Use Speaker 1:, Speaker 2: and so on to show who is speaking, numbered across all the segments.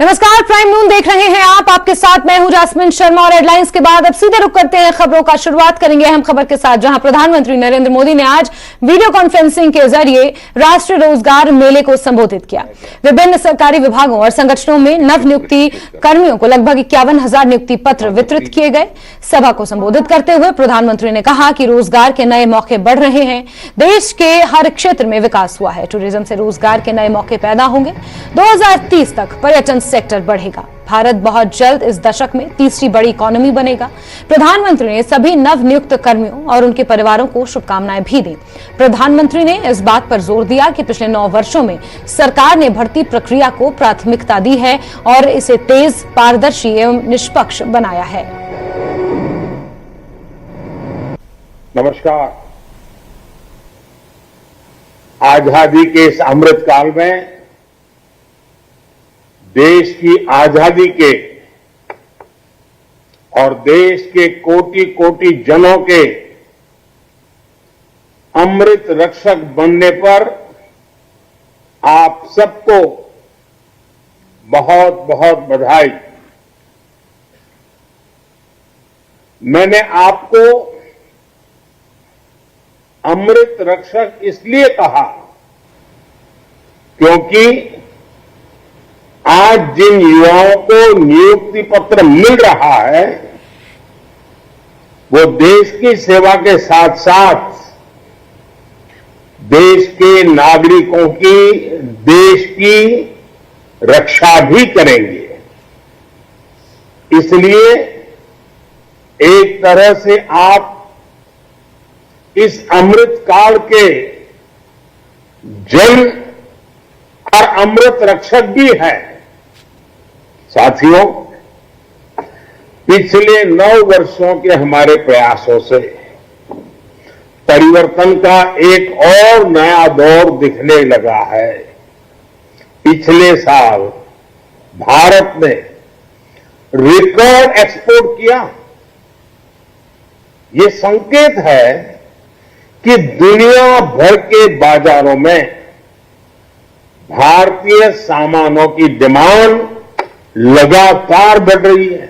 Speaker 1: नमस्कार, प्राइम नून देख रहे हैं आप। आपके साथ मैं हूं जास्मिन शर्मा और हेडलाइंस के बाद अब सीधे रुक करते हैं खबरों का। शुरुआत करेंगे अहम खबर के साथ, जहां प्रधानमंत्री नरेंद्र मोदी ने आज वीडियो कॉन्फ्रेंसिंग के जरिए राष्ट्रीय रोजगार मेले को संबोधित किया। विभिन्न सरकारी विभागों और संगठनों में नवनियुक्ति कर्मियों को लगभग 51,000 नियुक्ति पत्र वितरित किए गए। सभा को संबोधित करते हुए प्रधानमंत्री ने कहा कि रोजगार के नए मौके बढ़ रहे हैं। देश के हर क्षेत्र में विकास हुआ है। टूरिज्म से रोजगार के नए मौके पैदा होंगे। 2030 तक पर्यटन सेक्टर बढ़ेगा। भारत बहुत जल्द इस दशक में तीसरी बड़ी इकोनॉमी बनेगा। प्रधानमंत्री ने सभी नवनियुक्त कर्मियों और उनके परिवारों को शुभकामनाएं भी दी। प्रधानमंत्री ने इस बात पर जोर दिया कि पिछले 9 वर्षों में सरकार ने भर्ती प्रक्रिया को प्राथमिकता दी है और इसे तेज, पारदर्शी एवं निष्पक्ष बनाया है।
Speaker 2: नमस्कार। आजादी के इस अमृत काल में देश की आजादी के और देश के कोटि कोटि जनों के अमृत रक्षक बनने पर आप सबको बहुत बहुत बधाई। मैंने आपको अमृत रक्षक इसलिए कहा क्योंकि आज जिन युवाओं को नियुक्ति पत्र मिल रहा है वो देश की सेवा के साथ साथ देश के नागरिकों की, देश की रक्षा भी करेंगे। इसलिए एक तरह से आप इस अमृत काल के जन और अमृत रक्षक भी हैं। साथियों, पिछले 9 वर्षों के हमारे प्रयासों से परिवर्तन का एक और नया दौर दिखने लगा है। पिछले साल भारत ने रिकॉर्ड एक्सपोर्ट किया। ये संकेत है कि दुनिया भर के बाजारों में भारतीय सामानों की डिमांड लगातार बढ़ रही है।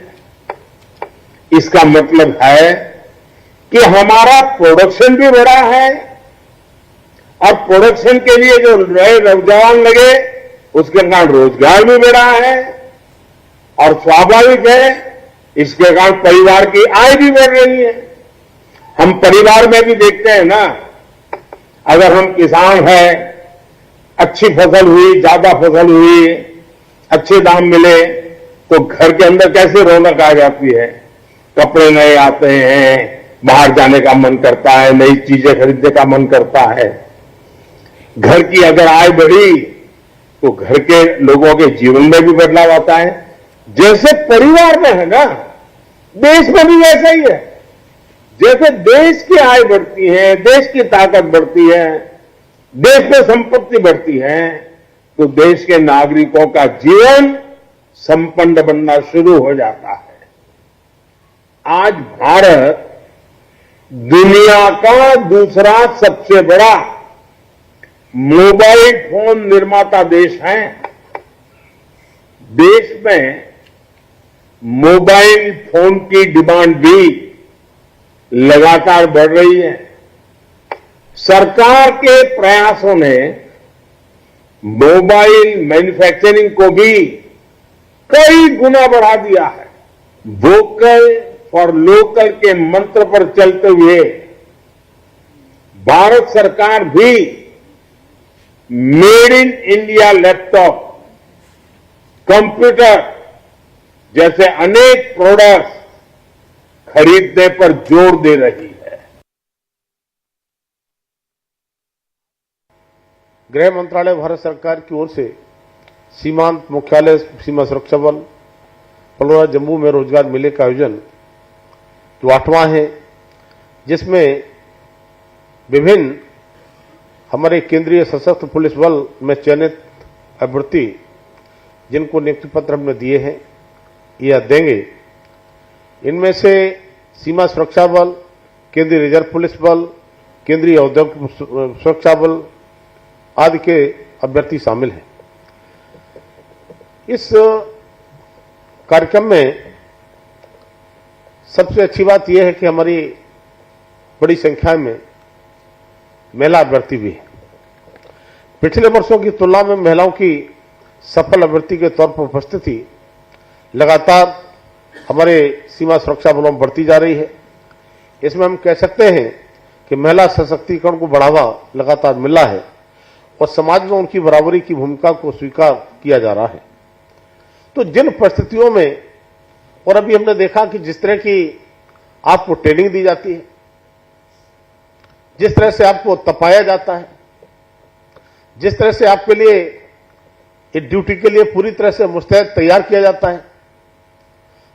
Speaker 2: इसका मतलब है कि हमारा प्रोडक्शन भी बढ़ा है और प्रोडक्शन के लिए जो नए नौजवान लगे उसके कारण रोजगार भी बढ़ा है और स्वाभाविक है इसके कारण परिवार की आय भी बढ़ रही है। हम परिवार में भी देखते हैं ना, अगर हम किसान हैं, अच्छी फसल हुई, ज्यादा फसल हुई, अच्छे दाम मिले तो घर के अंदर कैसे रौनक आ जाती है। कपड़े नए आते हैं, बाहर जाने का मन करता है, नई चीजें खरीदने का मन करता है। घर की अगर आय बढ़ी तो घर के लोगों के जीवन में भी बदलाव आता है। जैसे परिवार में है ना, देश में भी वैसा ही है। जैसे देश की आय बढ़ती है, देश की ताकत बढ़ती है, देश में संपत्ति बढ़ती है तो देश के नागरिकों का जीवन संपन्न बनना शुरू हो जाता है। आज भारत दुनिया का दूसरा सबसे बड़ा मोबाइल फोन निर्माता देश है। देश में मोबाइल फोन की डिमांड भी लगातार बढ़ रही है। सरकार के प्रयासों ने मोबाइल मैन्युफैक्चरिंग को भी कई गुना बढ़ा दिया है। वोकल फॉर लोकल के मंत्र पर चलते हुए भारत सरकार भी made in India laptop, computer जैसे अनेक प्रोडक्ट्स खरीदने पर जोर दे रही है।
Speaker 3: गृह मंत्रालय भारत सरकार की ओर से सीमांत मुख्यालय सीमा सुरक्षा बल पलोरा जम्मू में रोजगार मेले का आयोजन जो 8वां है, जिसमें विभिन्न हमारे केंद्रीय सशस्त्र पुलिस बल में चयनित अभ्यर्थी जिनको नियुक्ति पत्र हमने दिए हैं या देंगे, इनमें से सीमा सुरक्षा बल, केंद्रीय रिजर्व पुलिस बल, केंद्रीय औद्योगिक सुरक्षा बल आदि के अभ्यर्थी शामिल हैं। इस कार्यक्रम में सबसे अच्छी बात यह है कि हमारी बड़ी संख्या में महिला अभ्यर्थी भी है। पिछले वर्षों की तुलना में महिलाओं की सफल अभ्यर्थी के तौर पर उपस्थिति लगातार हमारे सीमा सुरक्षा बलों में बढ़ती जा रही है। इसमें हम कह सकते हैं कि महिला सशक्तिकरण को बढ़ावा लगातार मिल रहा है और समाज में उनकी बराबरी की भूमिका को स्वीकार किया जा रहा है। तो जिन परिस्थितियों में, और अभी हमने देखा कि जिस तरह की आपको ट्रेनिंग दी जाती है, जिस तरह से आपको तपाया जाता है, जिस तरह से आपके लिए इस ड्यूटी के लिए पूरी तरह से मुस्तैद तैयार किया जाता है,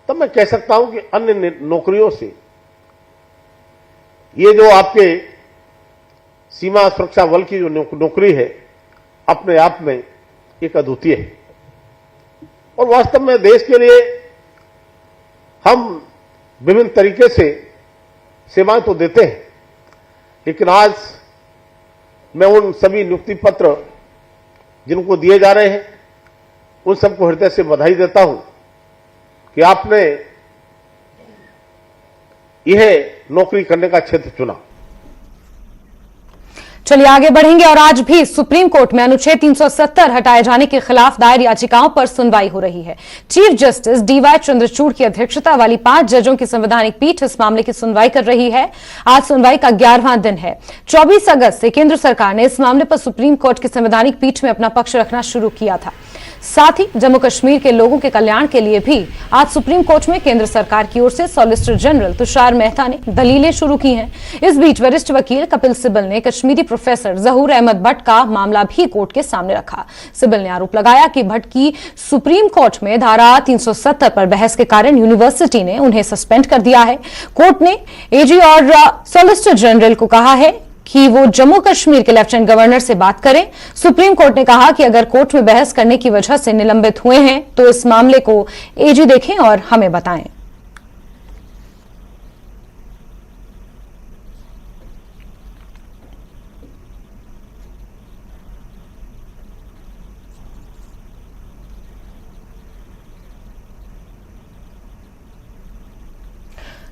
Speaker 3: तब मैं कह सकता हूं कि अन्य नौकरियों से ये जो आपके सीमा सुरक्षा बल की जो नौकरी है अपने आप में एक अद्वितीय है। और वास्तव में देश के लिए हम विभिन्न तरीके से सेवाएं तो देते हैं, लेकिन आज मैं उन सभी नियुक्ति पत्र जिनको दिए जा रहे हैं उन सबको हृदय से बधाई देता हूं कि आपने यह नौकरी करने का क्षेत्र चुना।
Speaker 1: चलिए आगे बढ़ेंगे और आज भी सुप्रीम कोर्ट में अनुच्छेद 370 हटाए जाने के खिलाफ दायर याचिकाओं पर सुनवाई हो रही है। चीफ जस्टिस डीवाई चंद्रचूड़ की अध्यक्षता वाली 5 जजों की संवैधानिक पीठ इस मामले की सुनवाई कर रही है। आज सुनवाई का 11वां दिन है। 24 अगस्त से केंद्र सरकार ने इस मामले पर सुप्रीम कोर्ट की संवैधानिक पीठ में अपना पक्ष रखना शुरू किया था। साथ ही जम्मू कश्मीर के लोगों के कल्याण के लिए भी आज सुप्रीम कोर्ट में केंद्र सरकार की ओर से सॉलिसिटर जनरल तुषार मेहता ने दलीलें शुरू की हैं। इस बीच वरिष्ठ वकील कपिल सिब्बल ने कश्मीरी प्रोफेसर जहूर अहमद भट्ट का मामला भी कोर्ट के सामने रखा। सिब्बल ने आरोप लगाया कि भट्ट की सुप्रीम कोर्ट में धारा 370 पर बहस के कारण यूनिवर्सिटी ने उन्हें सस्पेंड कर दिया है। कोर्ट ने एजी और सॉलिसिटर जनरल को कहा है कि वो जम्मू कश्मीर के लेफ्टिनेंट गवर्नर से बात करें। सुप्रीम कोर्ट ने कहा कि अगर कोर्ट में बहस करने की वजह से निलंबित हुए हैं तो इस मामले को एजी देखें और हमें बताएं।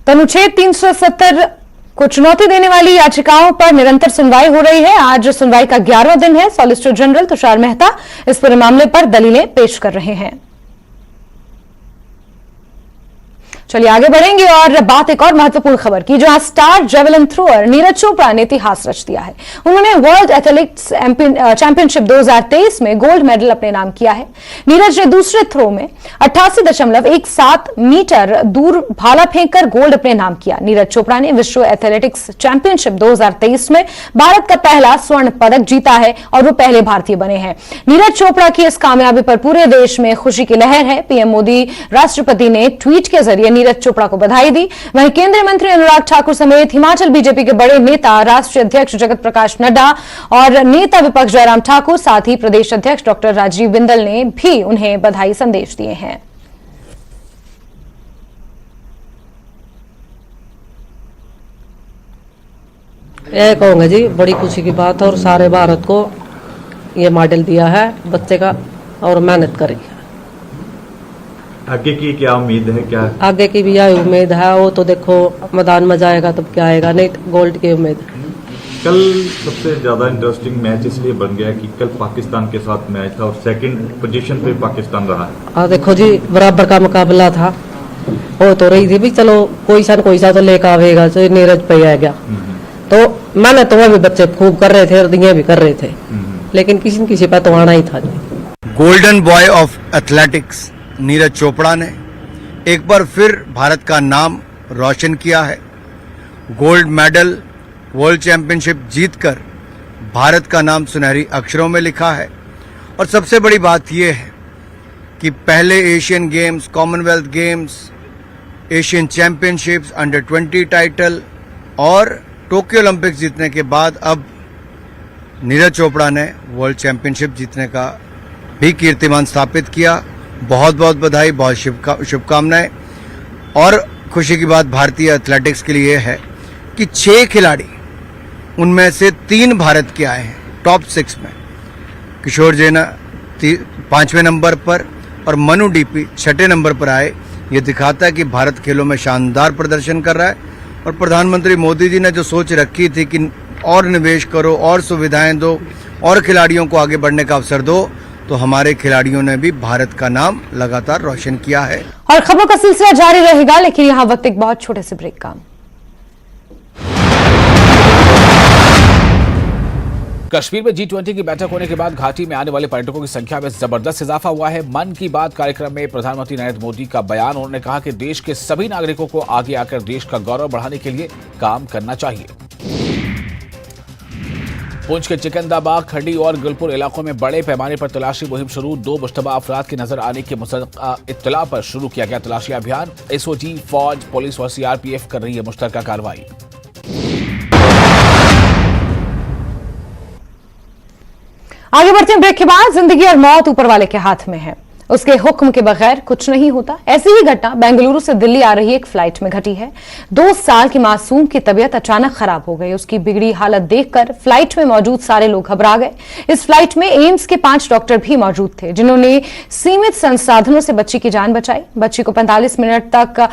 Speaker 1: अनुच्छेद 370 को चुनौती देने वाली याचिकाओं पर निरंतर सुनवाई हो रही है। आज सुनवाई का 11वां दिन है। सॉलिसिटर जनरल तुषार मेहता इस पूरे मामले पर दलीलें पेश कर रहे हैं। चलिए आगे बढ़ेंगे और बात एक और महत्वपूर्ण खबर की, जहां star javelin thrower Neeraj Chopra ने इतिहास रच दिया है। उन्होंने वर्ल्ड एथलेटिक्स चैंपियनशिप 2023 में गोल्ड मेडल अपने नाम किया है। नीरज ने दूसरे थ्रो में 88.17 मीटर दूर भाला फेंककर गोल्ड अपने नाम किया। नीरज चोपड़ा ने विश्व एथलेटिक्स चैंपियनशिप 2023 में भारत का पहला स्वर्ण पदक जीता है और वो पहले भारतीय बने हैं। नीरज चोपड़ा की इस कामयाबी पर पूरे देश में खुशी की लहर है। पीएम मोदी, राष्ट्रपति ने ट्वीट के जरिए नीरज चोपड़ा को बधाई दी। वहीं केंद्रीय मंत्री अनुराग ठाकुर समेत हिमाचल बीजेपी के बड़े नेता, राष्ट्रीय अध्यक्ष जगत प्रकाश नड्डा और नेता विपक्ष जयराम ठाकुर, साथ ही प्रदेश अध्यक्ष डॉक्टर राजीव बिंदल ने भी उन्हें बधाई संदेश दिए हैं।
Speaker 4: यह कहूँगा जी, बड़ी खुशी की बात है और सारे भारत को ये मेडल दिया है बच्चे का, और मेहनत करी है।
Speaker 5: आगे की क्या उम्मीद है? क्या
Speaker 4: आगे की भी यही उम्मीद है। वो तो देखो मैदान में जाएगा तब क्या आएगा, नहीं तो गोल्ड की उम्मीद है।
Speaker 5: कल सबसे ज्यादा इंटरेस्टिंग मैच इसलिए बन गया कि कल पाकिस्तान के साथ मैच था और सेकंड पोजीशन पे पाकिस्तान रहा है।
Speaker 4: देखो जी, बराबर का मुकाबला था। हो तो रही थी भी चलो कोई सा तो लेकर आवेगा, तो नीरज पे आ गया। तो मैंने तो भी बच्चे खूब कर रहे थे और दिए भी कर रहे थे, लेकिन किसी न किसी पर तो आना ही था।
Speaker 6: Golden boy of athletics Neeraj Chopra ने एक बार फिर भारत का नाम रोशन किया है। गोल्ड मेडल वर्ल्ड चैंपियनशिप जीतकर भारत का नाम सुनहरी अक्षरों में लिखा है। और सबसे बड़ी बात यह है कि पहले Asian games, Commonwealth games, Asian championships, under 20 title और टोक्यो ओलंपिक्स जीतने के बाद अब नीरज चोपड़ा ने वर्ल्ड चैंपियनशिप जीतने का भी कीर्तिमान स्थापित किया। बहुत बहुत बधाई, बहुत शुभकामनाएं। और खुशी की बात भारतीय एथलेटिक्स के लिए है कि 6 खिलाड़ी, उनमें से 3 भारत के आए हैं टॉप 6 में। किशोर जेना 5वें नंबर पर, और मनु डीपी 6ठे नंबर पर आए। ये दिखाता है कि भारत खेलों में शानदार प्रदर्शन कर रहा है और प्रधानमंत्री मोदी जी ने जो सोच रखी थी कि और निवेश करो, और सुविधाएं दो, और खिलाड़ियों को आगे बढ़ने का अवसर दो, तो हमारे खिलाड़ियों ने भी भारत का नाम लगातार रोशन किया है।
Speaker 1: और खबरों का सिलसिला जारी रहेगा, लेकिन यहाँ वक्त एक बहुत छोटे से ब्रेक का।
Speaker 7: कश्मीर में G20 की बैठक होने के बाद घाटी में आने वाले पर्यटकों की संख्या में जबरदस्त इजाफा हुआ है। मन की बात कार्यक्रम में प्रधानमंत्री नरेंद्र मोदी का बयान, उन्होंने कहा कि देश के सभी नागरिकों को आगे आकर देश का गौरव बढ़ाने के लिए काम करना चाहिए। पुंछ के चिकंदाबाग, खड़ी और गुलपुर इलाकों में बड़े पैमाने पर तलाशी मुहिम शुरू। 2 मुश्तबा अफराद के नजर आने के मुसद्दक़ा इत्तला पर शुरू किया गया तलाशी अभियान। SOG, फौज, पुलिस और CRPF कर रही है मुश्तरका कार्रवाई।
Speaker 1: आगे बढ़ते हैं ब्रेक के बाद। जिंदगी और मौत ऊपर वाले के हाथ में है, उसके हुक्म के बगैर कुछ नहीं होता। ऐसी ही घटना बेंगलुरु से दिल्ली आ रही एक फ्लाइट में घटी है। 2 साल की मासूम की तबीयत अचानक खराब हो गई। उसकी बिगड़ी हालत देखकर फ्लाइट में मौजूद सारे लोग घबरा गए। इस फ्लाइट में एम्स के 5 डॉक्टर भी मौजूद थे, जिन्होंने सीमित संसाधनों से बच्ची की जान बचाई। बच्ची को 45 मिनट तक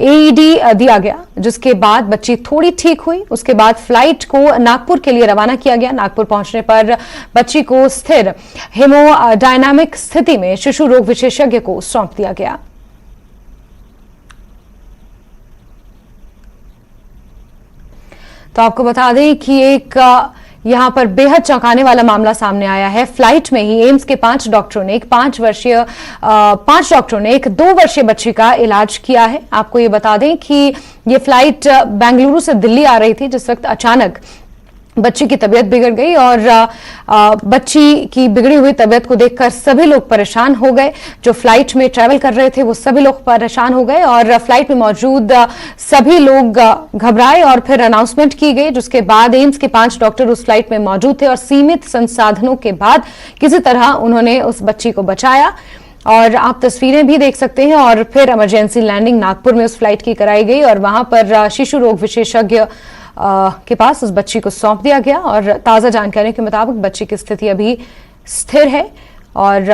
Speaker 1: AED दिया गया, जिसके बाद बच्ची थोड़ी ठीक हुई। उसके बाद फ्लाइट को नागपुर के लिए रवाना किया गया। नागपुर पहुंचने पर बच्ची को स्थिर हेमोडायनामिक स्थिति में शिशु रोग विशेषज्ञ को सौंप दिया गया। तो आपको बता दें कि एक यहां पर बेहद चौंकाने वाला मामला सामने आया है। फ्लाइट में ही एम्स के 5 डॉक्टरों ने एक 5 डॉक्टरों ने एक 2 वर्षीय बच्ची का इलाज किया है। आपको ये बता दें कि ये फ्लाइट बेंगलुरु से दिल्ली आ रही थी, जिस वक्त अचानक बच्ची की तबीयत बिगड़ गई और बच्ची की बिगड़ी हुई तबीयत को देखकर सभी लोग परेशान हो गए। जो फ्लाइट में ट्रैवल कर रहे थे वो सभी लोग परेशान हो गए और फ्लाइट में मौजूद सभी लोग घबराए और फिर अनाउंसमेंट की गई, जिसके बाद एम्स के 5 डॉक्टर उस फ्लाइट में मौजूद थे और सीमित संसाधनों के बाद किसी तरह उन्होंने उस बच्ची को बचाया। और आप तस्वीरें भी देख सकते हैं। और फिर इमरजेंसी लैंडिंग नागपुर में उस फ्लाइट की कराई गई और वहां पर शिशु रोग विशेषज्ञ के पास उस बच्ची को सौंप दिया गया। और ताजा जानकारी के मुताबिक बच्ची की स्थिति अभी स्थिर है और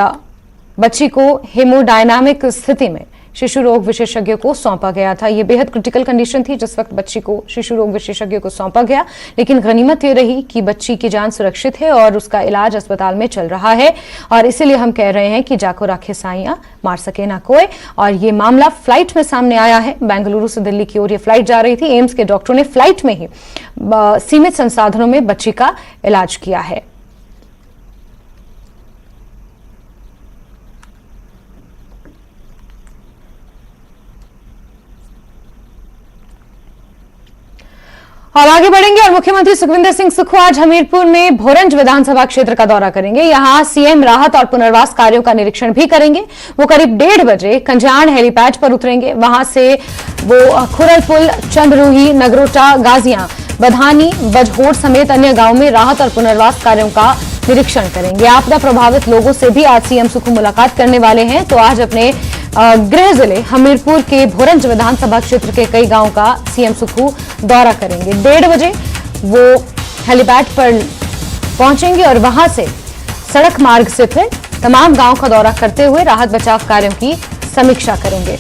Speaker 1: बच्ची को हेमोडायनामिक स्थिति में शिशु रोग विशेषज्ञ को सौंपा गया था। यह बेहद क्रिटिकल कंडीशन थी जिस वक्त बच्ची को शिशु रोग विशेषज्ञ को सौंपा गया, लेकिन गनीमत यह रही कि बच्ची की जान सुरक्षित है और उसका इलाज अस्पताल में चल रहा है। और इसीलिए हम कह रहे हैं कि जाको राखे साइयां, मार सके ना कोई। और ये मामला फ्लाइट में सामने आया है। बेंगलुरु से दिल्ली की ओर ये फ्लाइट जा रही थी। एम्स के डॉक्टरों ने फ्लाइट में ही सीमित संसाधनों में बच्ची का इलाज किया है। और आगे बढ़ेंगे और मुख्यमंत्री सुखविंदर सिंह सुक्खू आज हमीरपुर में भोरंज विधानसभा क्षेत्र का दौरा करेंगे। यहां सीएम राहत और पुनर्वास कार्यों का निरीक्षण भी करेंगे। वो करीब 1:30 बजे कंजाण हेलीपैड पर उतरेंगे। वहां से वो खुरलपुल, चंद्रूही, नगरोटा, गाजियां, बधानी, बजहोड़ समेत अन्य गांवों में राहत और पुनर्वास कार्यों का निरीक्षण करेंगे। आपदा प्रभावित लोगों से भी आज सीएम सुक्खू मुलाकात करने वाले हैं। तो आज अपने गृह जिले हमीरपुर के भोरंज विधानसभा क्षेत्र के कई गांवों का सीएम सुक्खू दौरा करेंगे। 1:30 बजे वो हेलीपैड पर पहुंचेंगे और वहां से सड़क मार्ग से फिर तमाम गांव का दौरा करते हुए राहत बचाव कार्यों की समीक्षा करेंगे।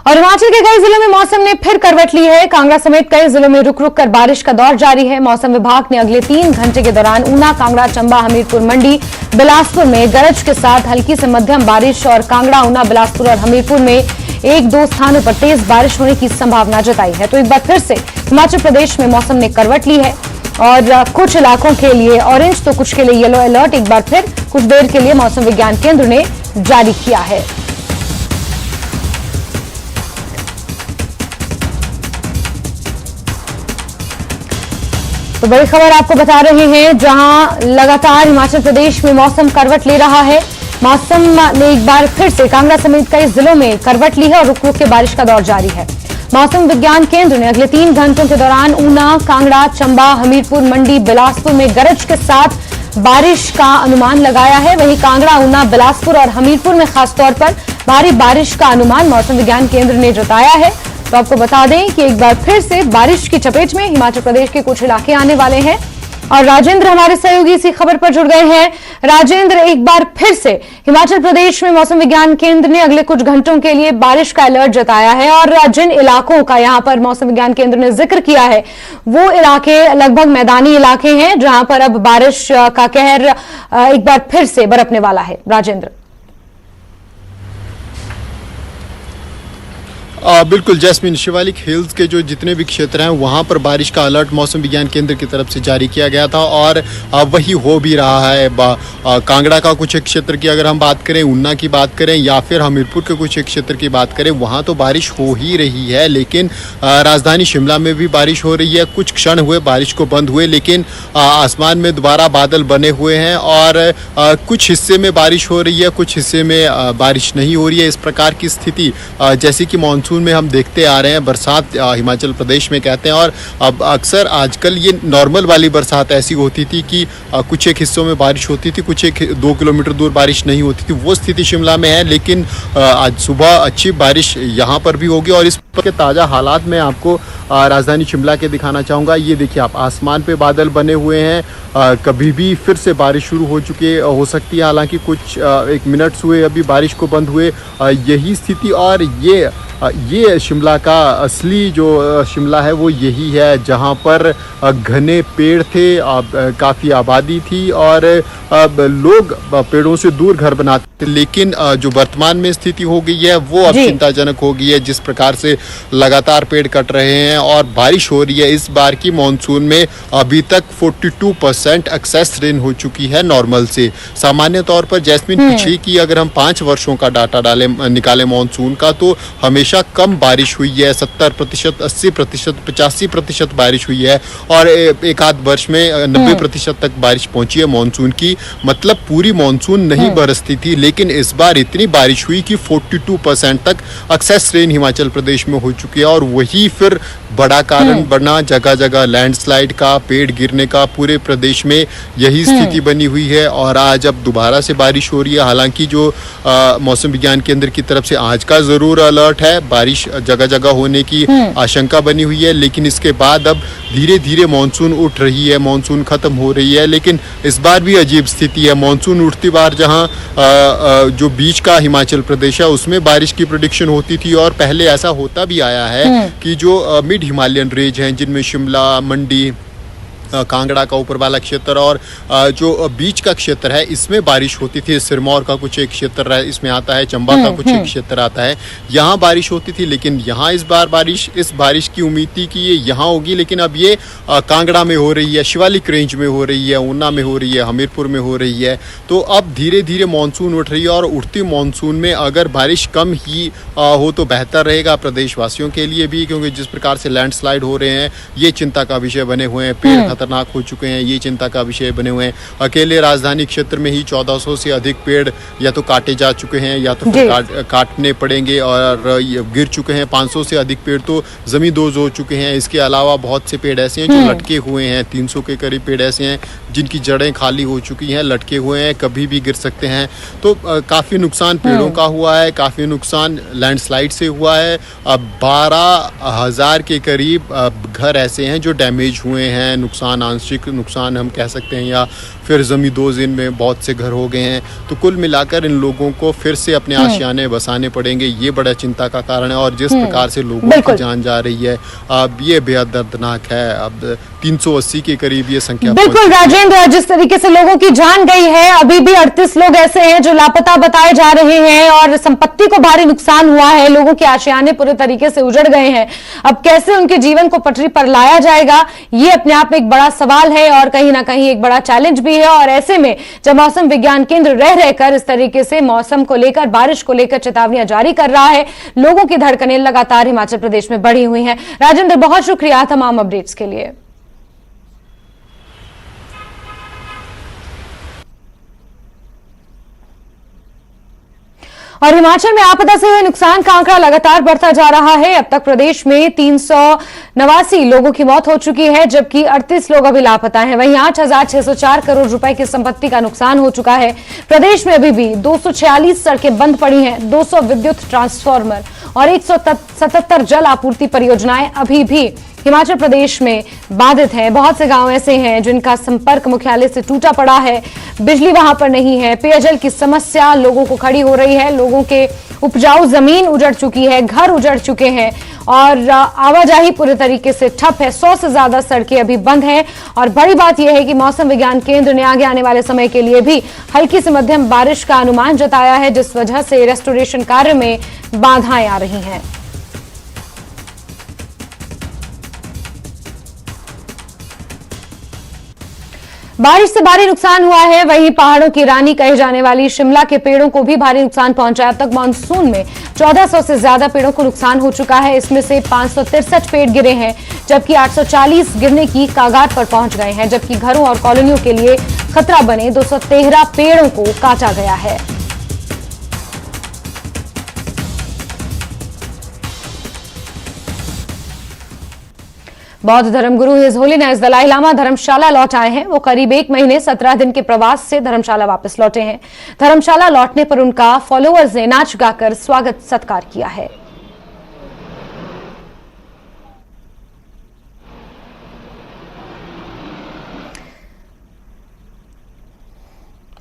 Speaker 1: और हिमाचल के कई जिलों में मौसम ने फिर करवट ली है। कांगड़ा समेत कई जिलों में रुक रुक कर बारिश का दौर जारी है। मौसम विभाग ने अगले 3 घंटे के दौरान ऊना, कांगड़ा, चंबा, हमीरपुर, मंडी, बिलासपुर में गरज के साथ हल्की से मध्यम बारिश और कांगड़ा, ऊना, बिलासपुर और हमीरपुर में 1-2 स्थानों पर तेज बारिश होने की संभावना जताई है। तो एक बार फिर से हिमाचल प्रदेश में मौसम ने करवट ली है और कुछ इलाकों के लिए ऑरेंज तो कुछ के लिए येलो अलर्ट एक बार फिर कुछ देर के लिए मौसम विज्ञान केंद्र ने जारी किया है। तो बड़ी खबर आपको बता रहे हैं, जहां लगातार हिमाचल प्रदेश में मौसम करवट ले रहा है। मौसम ने एक बार फिर से कांगड़ा समेत कई जिलों में करवट ली है और रुक रुक के बारिश का दौर जारी है। मौसम विज्ञान केंद्र ने अगले 3 घंटों के दौरान ऊना, कांगड़ा, चंबा, हमीरपुर, मंडी, बिलासपुर में गरज के साथ बारिश का अनुमान लगाया है। वहीं कांगड़ा, ऊना, बिलासपुर और हमीरपुर में खासतौर पर भारी बारिश का अनुमान मौसम विज्ञान केंद्र ने जताया है। तो आपको बता दें कि एक बार फिर से बारिश की चपेट में हिमाचल प्रदेश के कुछ इलाके आने वाले हैं और राजेंद्र हमारे सहयोगी इसी खबर पर जुड़ गए हैं। राजेंद्र, एक बार फिर से हिमाचल प्रदेश में मौसम विज्ञान केंद्र ने अगले कुछ घंटों के लिए बारिश का अलर्ट जताया है और जिन इलाकों का यहां पर मौसम विज्ञान केंद्र ने जिक्र किया है वो इलाके लगभग मैदानी इलाके हैं जहां पर अब बारिश का कहर एक बार फिर से बरपने वाला है। राजेंद्र,
Speaker 8: बिल्कुल जैस्मिन, शिवालिक हिल्स के जो जितने भी क्षेत्र हैं वहाँ पर बारिश का अलर्ट मौसम विज्ञान केंद्र की तरफ से जारी किया गया था और वही हो भी रहा है। कांगड़ा का कुछ एक क्षेत्र की अगर हम बात करें, ऊना की बात करें या फिर हमीरपुर के कुछ एक क्षेत्र की बात करें, वहाँ तो बारिश हो ही रही है। लेकिन राजधानी शिमला में भी बारिश हो रही है। कुछ क्षण हुए बारिश को बंद हुए, लेकिन आसमान में दोबारा बादल बने हुए हैं और कुछ हिस्से में बारिश हो रही है, कुछ हिस्से में बारिश नहीं हो रही है। इस प्रकार की स्थिति जैसे कि मानसून में हम देखते आ रहे हैं, बरसात हिमाचल प्रदेश में कहते हैं और अब अक्सर आजकल ये नॉर्मल वाली बरसात ऐसी होती थी कि कुछ एक हिस्सों में बारिश होती थी, कुछ एक 2 किलोमीटर दूर बारिश नहीं होती थी। वो स्थिति शिमला में है, लेकिन आज सुबह अच्छी बारिश यहाँ पर भी होगी और इस के ताज़ा हालात में आपको राजधानी शिमला के दिखाना चाहूँगा। ये देखिए आप, आसमान पे बादल बने हुए हैं। कभी भी फिर से बारिश शुरू हो सकती है। हालांकि कुछ एक मिनट्स हुए अभी बारिश को बंद हुए, यही स्थिति और ये शिमला का असली जो शिमला है वो यही है, जहाँ पर घने पेड़ थे, काफ़ी आबादी थी और लोग पेड़ों से दूर घर बनाते थे। लेकिन जो वर्तमान में स्थिति हो गई है वो अब चिंताजनक हो गई है। जिस प्रकार से लगातार पेड़ कट रहे हैं और बारिश हो रही है, इस बार की मॉनसून में अभी तक 42% एक्सेस रेन हो चुकी है नॉर्मल से। सामान्य तौर पर जैस्मिन, पिछले की अगर हम 5 वर्षों का डाटा निकाले मॉनसून का, तो हमेशा कम बारिश हुई है। 70%, 80%, 85% बारिश हुई है और एक आध वर्ष में 90% तक बारिश पहुंची है मॉनसून की। मतलब पूरी मॉनसून नहीं बरसती थी, लेकिन इस बार इतनी बारिश हुई कि 42% तक एक्सेस रेन हिमाचल प्रदेश में हो चुकी है और वही फिर बड़ा कारण बना जगह जगह लैंडस्लाइड का, पेड़ गिरने का। पूरे प्रदेश में यही स्थिति बनी हुई है और आज अब दोबारा से बारिश हो रही है। हालांकि जो मौसम विज्ञान केंद्र की तरफ से आज का जरूर अलर्ट है, बारिश जगह जगह होने की आशंका बनी हुई है, लेकिन इसके बाद अब धीरे धीरे मानसून उठ रही है, मानसून खत्म हो रही है। लेकिन इस बार भी अजीब स्थिति है। मानसून उठती बार जहां जो बीच का हिमाचल प्रदेश है उसमें बारिश की प्रेडिक्शन होती थी और पहले ऐसा होता भी आया है कि जो मिड हिमालयन रेंज हैं, जिनमें शिमला, मंडी, कांगड़ा का ऊपर वाला क्षेत्र और जो बीच का क्षेत्र है, इसमें बारिश होती थी। सिरमौर का कुछ एक क्षेत्र इसमें आता है, चंबा का कुछ एक क्षेत्र आता है, यहाँ बारिश होती थी। लेकिन यहाँ इस बारिश की उम्मीद थी कि ये यहाँ होगी, लेकिन अब ये कांगड़ा में हो रही है, शिवालिक रेंज में हो रही है, ऊना में हो रही है, हमीरपुर में हो रही है। तो अब धीरे धीरे मानसून उठ रही है और उठती मानसून में अगर बारिश कम ही हो तो बेहतर रहेगा प्रदेशवासियों के लिए भी, क्योंकि जिस प्रकार से लैंडस्लाइड हो रहे हैं ये चिंता का विषय बने हुए हैं। पेड़ खतरनाक हो चुके हैं, ये चिंता का विषय बने हुए हैं। अकेले राजधानी क्षेत्र में ही 1400 से अधिक पेड़ या तो काटे जा चुके हैं या तो फिर काटने पड़ेंगे और गिर चुके हैं। 500 से अधिक पेड़ तो जमींदोज हो चुके हैं। इसके अलावा बहुत से पेड़ ऐसे हैं जो लटके हुए हैं। 300 के करीब पेड़ ऐसे हैं जिनकी जड़ें खाली हो चुकी हैं, लटके हुए हैं, कभी भी गिर सकते हैं। तो काफ़ी नुकसान पेड़ों का हुआ है, काफ़ी नुकसान लैंडस्लाइड से हुआ है। 12,000 के करीब घर ऐसे हैं जो डैमेज हुए हैं, नुकसान, आंशिक नुकसान हम कह सकते हैं, या फिर जमींदोज इनमें बहुत से घर हो गए हैं। तो कुल मिलाकर इन लोगों को फिर से अपने आशियाने बसाने पड़ेंगे। ये बड़ा चिंता का कारण है और जिस प्रकार से लोगों की जान जा रही है अब ये बेहद दर्दनाक है। अब 380 के करीब ये संख्या।
Speaker 1: बिल्कुल राजेंद्र, जिस तरीके से लोगों की जान गई है, अभी भी 38 लोग ऐसे हैं जो लापता बताए जा रहे हैं और संपत्ति को भारी नुकसान हुआ है, लोगों के आशियाने पूरे तरीके से उजड़ गए हैं। अब कैसे उनके जीवन को पटरी पर लाया जाएगा, ये अपने आप में एक बड़ा सवाल है और कहीं ना कहीं एक बड़ा चैलेंज भी है। और ऐसे में जब मौसम विज्ञान केंद्र रह रहकर इस तरीके से मौसम को लेकर, बारिश को लेकर चेतावनियां जारी कर रहा है, लोगों की धड़कनें लगातार हिमाचल प्रदेश में बढ़ी हुई हैं। राजेंद्र, बहुत शुक्रिया तमाम अपडेट्स के लिए। और हिमाचल में आपदा से हुए नुकसान का आंकड़ा लगातार बढ़ता जा रहा है। अब तक प्रदेश में 389 लोगों की मौत हो चुकी है, जबकि 38 लोग अभी लापता हैं। वहीं 8,604 करोड़ रुपए की संपत्ति का नुकसान हो चुका है। प्रदेश में अभी भी 246 सड़कें बंद पड़ी हैं, 200 विद्युत ट्रांसफार्मर और 177 जल आपूर्ति परियोजनाएं अभी भी हिमाचल प्रदेश में बाधित हैं। बहुत से गांव ऐसे हैं जिनका संपर्क मुख्यालय से टूटा पड़ा है, बिजली वहां पर नहीं है, पेयजल की समस्या लोगों को खड़ी हो रही है, लोगों के उपजाऊ जमीन उजड़ चुकी है, घर उजड़ चुके हैं और आवाजाही पूरे तरीके से ठप है। 100 से ज्यादा सड़कें अभी बंद हैं और बड़ी बात यह है कि मौसम विज्ञान केंद्र ने आगे आने वाले समय के लिए भी हल्की से मध्यम बारिश का अनुमान जताया है, जिस वजह से रेस्टोरेशन कार्य में बाधाएं आ रही हैं। बारिश से भारी नुकसान हुआ है। वहीं पहाड़ों की रानी कहे जाने वाली शिमला के पेड़ों को भी भारी नुकसान पहुंचा। अब तक मानसून में 1400 से ज्यादा पेड़ों को नुकसान हो चुका है। इसमें से 563 पेड़ गिरे हैं, जबकि 840 गिरने की कागार पर पहुंच गए हैं। जबकि घरों और कॉलोनियों के लिए खतरा बने 213 पेड़ों को काटा गया है। बौद्ध धर्मगुरु हिज होलीनेस दलाई लामा धर्मशाला लौट आए हैं। वो करीब 1 महीने 17 दिन के प्रवास से धर्मशाला वापस लौटे हैं। धर्मशाला लौटने पर उनका फॉलोअर्स ने नाच गाकर स्वागत सत्कार किया है।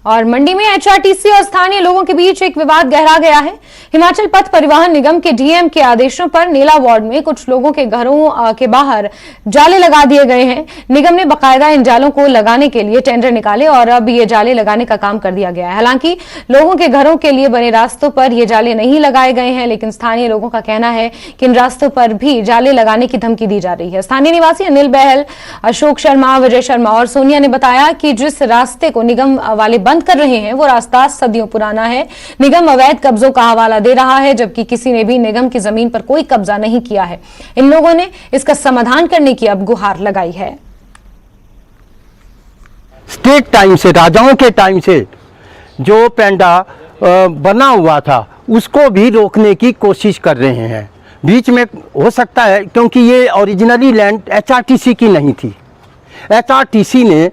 Speaker 1: और मंडी में एचआरटीसी और स्थानीय लोगों के बीच एक विवाद गहरा गया है। हिमाचल पथ परिवहन निगम के डीएम के आदेशों पर नीला वार्ड में कुछ लोगों के घरों के बाहर जाले लगा दिए गए हैं। निगम ने बकायदा इन जालों को लगाने के लिए टेंडर निकाले और अब ये जाले लगाने का काम कर दिया गया है। हालांकि लोगों के घरों के लिए बने रास्तों पर ये जाले नहीं लगाए गए हैं, लेकिन स्थानीय लोगों का कहना है कि इन रास्तों पर भी जाले लगाने की धमकी दी जा रही है। स्थानीय निवासी अनिल बहल, अशोक शर्मा, विजय शर्मा और सोनिया ने बताया कि जिस रास्ते को निगम वाले बंद कर रहे हैं वो रास्ता सदियों पुराना है। निगम अवैध कब्जों का हवाला दे रहा है, जबकि किसी ने भी निगम की जमीन पर कोई कब्जा नहीं किया है। इन लोगों ने इसका समाधान करने की अब गुहार लगाई है।
Speaker 9: स्टेट टाइम से, राजाओं के टाइम से जो पेंडा बना हुआ था उसको भी रोकने की कोशिश कर रहे हैं। बीच में हो सकता है क्योंकि ये ओरिजिनली लैंड एचआरटीसी की नहीं थी। एचआरटीसी ने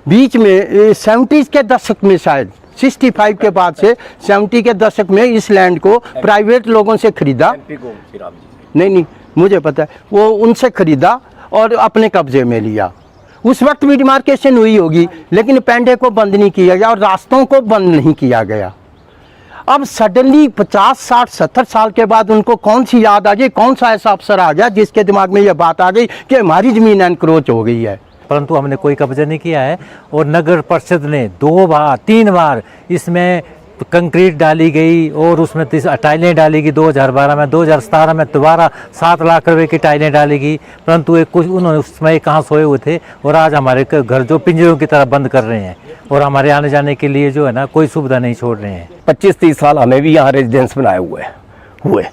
Speaker 9: बीच में 70s के दशक में, शायद 65 के बाद से 70 के दशक में इस लैंड को प्राइवेट लोगों से खरीदा। नहीं, मुझे पता है, वो उनसे खरीदा और अपने कब्जे में लिया। उस वक्त भी डिमार्केशन हुई होगी, लेकिन पेंडे को बंद नहीं किया गया और रास्तों को बंद नहीं किया गया। अब सडनली 50, 60, 70 साल के बाद उनको कौन सी याद आ गई, कौन सा ऐसा अफसर आ गया जिसके दिमाग में यह बात आ गई कि हमारी जमीन एनक्रोच हो गई है।
Speaker 10: परंतु हमने कोई कब्जा नहीं किया है और नगर परिषद ने 2 बार 3 बार इसमें कंक्रीट डाली गई और उसमें टाइलें डाली गई। 2012 में, 2017 में दोबारा 7 लाख रुपए की टाइलें डाली गई, परंतु एक कुछ उन्होंने उसमें कहाँ सोए हुए थे और आज हमारे घर जो पिंजरों की तरह बंद कर रहे हैं और हमारे आने जाने के लिए जो है ना कोई सुविधा नहीं छोड़ रहे हैं।
Speaker 11: 25-30 साल हमें भी यहाँ रेजिडेंस बनाए हुए।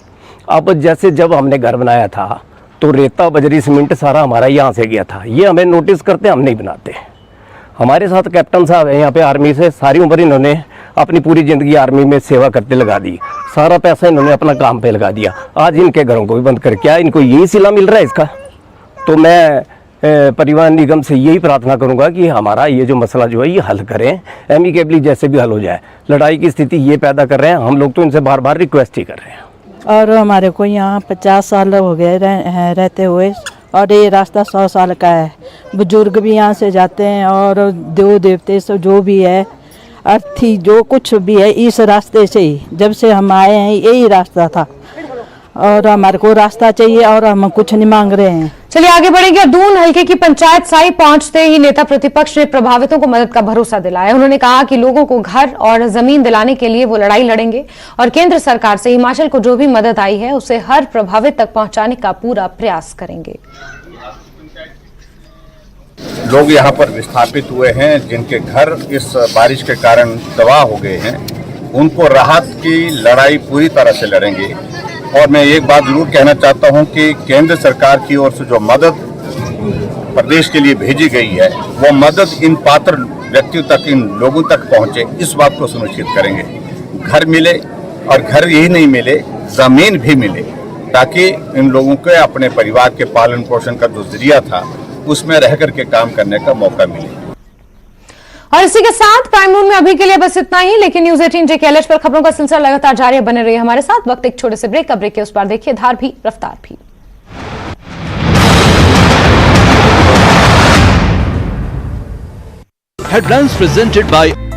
Speaker 11: अब जैसे जब हमने घर बनाया था तो रेता, बजरी, सीमेंट सारा हमारा यहाँ से गया था। ये हमें नोटिस करते, हम नहीं बनाते। हमारे साथ कैप्टन साहब है यहाँ पे आर्मी से, सारी उम्र इन्होंने अपनी पूरी ज़िंदगी आर्मी में सेवा करते लगा दी। सारा पैसा इन्होंने अपना काम पे लगा दिया। आज इनके घरों को भी बंद कर, क्या इनको यही सिला मिल रहा है इसका? तो मैं परिवहन निगम से यही प्रार्थना करूंगा कि हमारा ये जो मसला जो है ये हल करें, एमिकेबली जैसे भी हल हो जाए। लड़ाई की स्थिति ये पैदा कर रहे हैं, हम लोग तो इनसे बार बार रिक्वेस्ट ही कर रहे हैं।
Speaker 12: और हमारे को यहाँ 50 साल हो गए रहते हुए और ये रास्ता 100 साल का है। बुजुर्ग भी यहाँ से जाते हैं और देव देवते से जो भी है, अर्थी जो कुछ भी है, इस रास्ते से ही जब से हम आए हैं यही रास्ता था और हमारे को रास्ता चाहिए और हम कुछ नहीं मांग रहे हैं।
Speaker 1: चलिए आगे बढ़ेंगे। दून हल्के की पंचायत साई पहुंचते ही नेता प्रतिपक्ष ने प्रभावितों को मदद का भरोसा दिलाया। उन्होंने कहा कि लोगों को घर और जमीन दिलाने के लिए वो लड़ाई लड़ेंगे और केंद्र सरकार से हिमाचल को जो भी मदद आई है उसे हर प्रभावित तक पहुंचाने का पूरा प्रयास करेंगे।
Speaker 13: लोग यहाँ पर विस्थापित हुए हैं, जिनके घर इस बारिश के कारण तबाह हो गए हैं, उनको राहत की लड़ाई पूरी तरह से लड़ेंगे। और मैं एक बात जरूर कहना चाहता हूं कि केंद्र सरकार की ओर से जो मदद प्रदेश के लिए भेजी गई है वो मदद इन पात्र व्यक्तियों तक, इन लोगों तक पहुंचे, इस बात को सुनिश्चित करेंगे। घर मिले, और घर यही नहीं मिले, जमीन भी मिले, ताकि इन लोगों के अपने परिवार के पालन पोषण का जो जरिया था उसमें रह करके काम करने का मौका मिले।
Speaker 1: और इसी के साथ प्राइम मून में अभी के लिए बस इतना ही, लेकिन न्यूज 18 JKLH पर खबरों का सिलसिला लगातार जारी है। बने रहिए हमारे साथ। वक्त एक छोटे से ब्रेक का। ब्रेक के उस पार देखिए धार भी रफ्तार भी।
Speaker 14: Headlines presented by